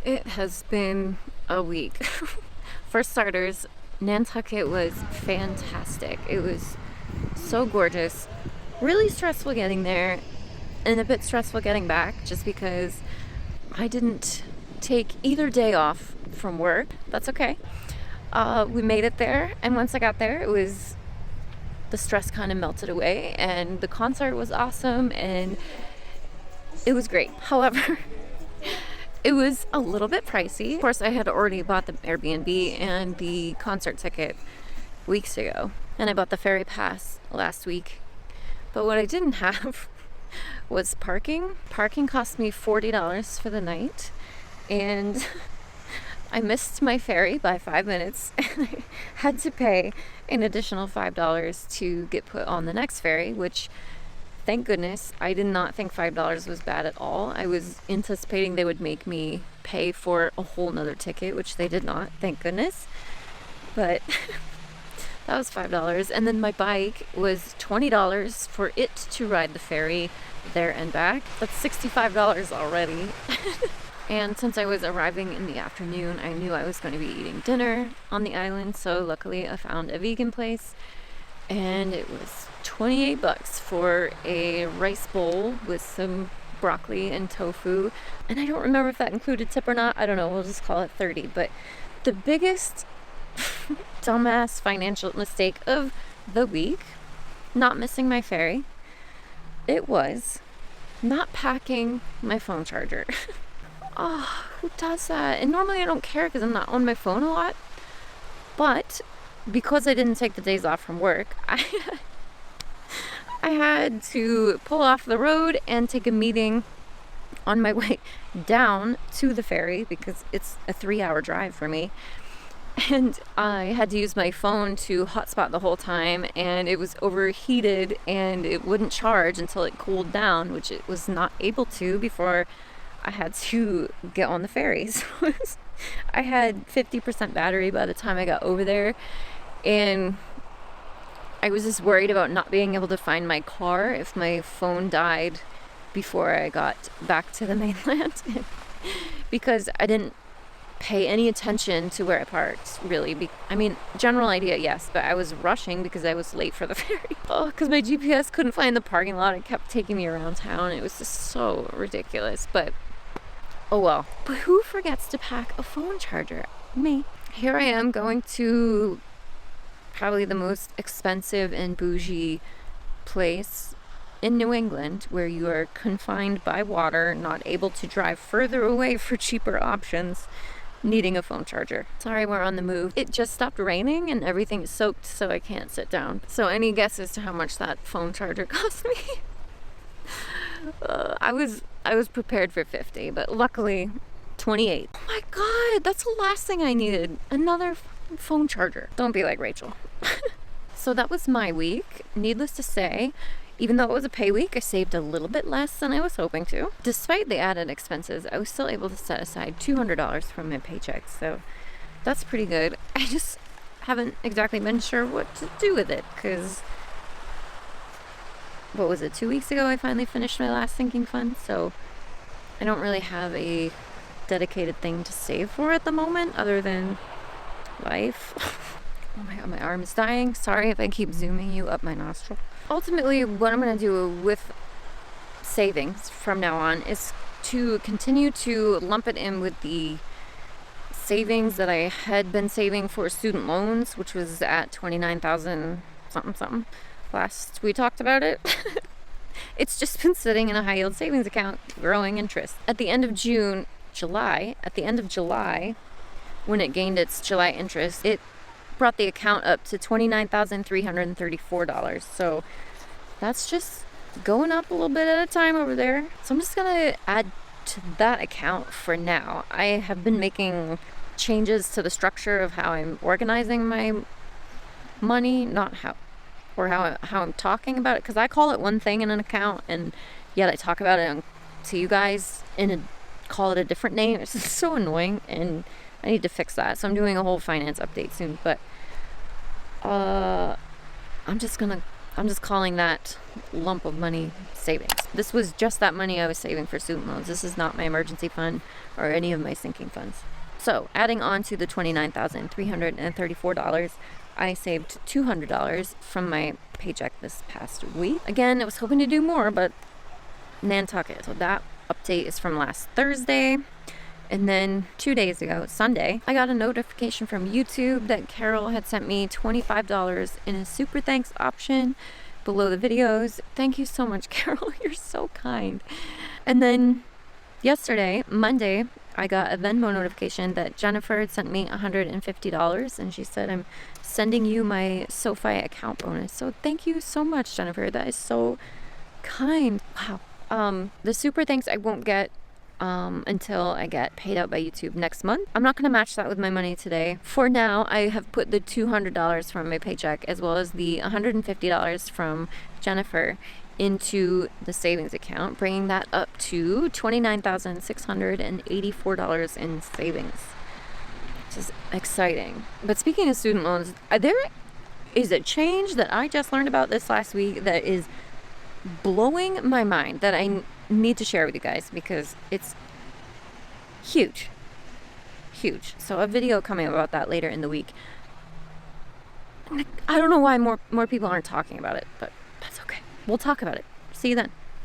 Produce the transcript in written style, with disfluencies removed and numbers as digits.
It has been a week. For starters, Nantucket was fantastic. It was so gorgeous. Really stressful getting there and a bit stressful getting back just because I didn't take either day off from work. That's okay. We made it there, and once I got there, the stress kind of melted away, and the concert was awesome, and it was great. However, it was a little bit pricey. Of course, I had already bought the Airbnb and the concert ticket weeks ago, and I bought the ferry pass last week. But what I didn't have was parking. Parking cost me $40 for the night, and I missed my ferry by 5 minutes, and I had to pay an additional $5 to get put on the next ferry, which, thank goodness, I did not think $5 was bad at all. I was anticipating they would make me pay for a whole nother ticket, which they did not, thank goodness. But that was $5. And then my bike was $20 for it to ride the ferry there and back. That's $65 already. And since I was arriving in the afternoon, I knew I was going to be eating dinner on the island. So luckily I found a vegan place, and it was $28 for a rice bowl with some broccoli and tofu. And I don't remember if that included tip or not. I don't know. We'll just call it 30. But the biggest dumbass financial mistake of the week, not missing my ferry, it was not packing my phone charger. Oh, who does that? And normally I don't care because I'm not on my phone a lot. But because I didn't take the days off from work, I had to pull off the road and take a meeting on my way down to the ferry because it's a 3-hour drive for me. And I had to use my phone to hotspot the whole time, and it was overheated and it wouldn't charge until it cooled down, which it was not able to before I had to get on the ferry. So I had 50% battery by the time I got over there, and I was just worried about not being able to find my car if my phone died before I got back to the mainland because I didn't pay any attention to where I parked, really. I mean, general idea, yes, but I was rushing because I was late for the ferry. Oh, because my GPS couldn't find the parking lot. It kept taking me around town. It was just so ridiculous, but oh well. But who forgets to pack a phone charger? Me. Here I am going to probably the most expensive and bougie place in New England, where you are confined by water, not able to drive further away for cheaper options, needing a phone charger. Sorry, we're on the move. It just stopped raining and everything is soaked, so I can't sit down. So any guess as to how much that phone charger cost me? I was prepared for 50, but luckily 28. Oh my god, that's the last thing I needed. Another phone charger. Don't be like Rachel. So that was my week. Needless to say, even though it was a pay week, I saved a little bit less than I was hoping to. Despite the added expenses, I was still able to set aside $200 from my paycheck, so that's pretty good. I just haven't exactly been sure what to do with it, because what was it, 2 weeks ago I finally finished my last sinking fund, so I don't really have a dedicated thing to save for at the moment other than life. Oh my god, my arm is dying. Sorry if I keep zooming you up my nostril. Ultimately, what I'm going to do with savings from now on is to continue to lump it in with the savings that I had been saving for student loans, which was at $29,000 something. Last we talked about it. It's just been sitting in a high yield savings account, growing interest. At the end of July, when it gained its July interest, it brought the account up to $29,334. So that's just going up a little bit at a time over there. So I'm just gonna add to that account for now. I have been making changes to the structure of how I'm organizing my money, not how I'm talking about it, because I call it one thing in an account and yet I talk about it to you guys call it a different name. It's just so annoying, and I need to fix that. So I'm doing a whole finance update soon, but I'll I'm just calling that lump of money savings. This was just that money I was saving for student loans. This is not my emergency fund or any of my sinking funds. So adding on to the $29,334, I saved $200 from my paycheck this past week. Again, I was hoping to do more, but Nantucket. So that update is from last Thursday. And then 2 days ago, Sunday, I got a notification from YouTube that Carol had sent me $25 in a super thanks option below the videos. Thank you so much, Carol. You're so kind. And then yesterday, Monday, I got a Venmo notification that Jennifer had sent me $150, and she said, I'm sending you my SoFi account bonus. So thank you so much, Jennifer. That is so kind. Wow. The super thanks I won't get until I get paid out by YouTube next month. I'm not going to match that with my money today. For now, I have put the $200 from my paycheck as well as the $150 from Jennifer into the savings account, bringing that up to $29,684 in savings, which is exciting. But speaking of student loans, there is a change that I just learned about this last week that is blowing my mind that I need to share with you guys because it's huge. So a video coming about that later in the week. I don't know why more people aren't talking about it, but that's okay. We'll talk about it. See you then.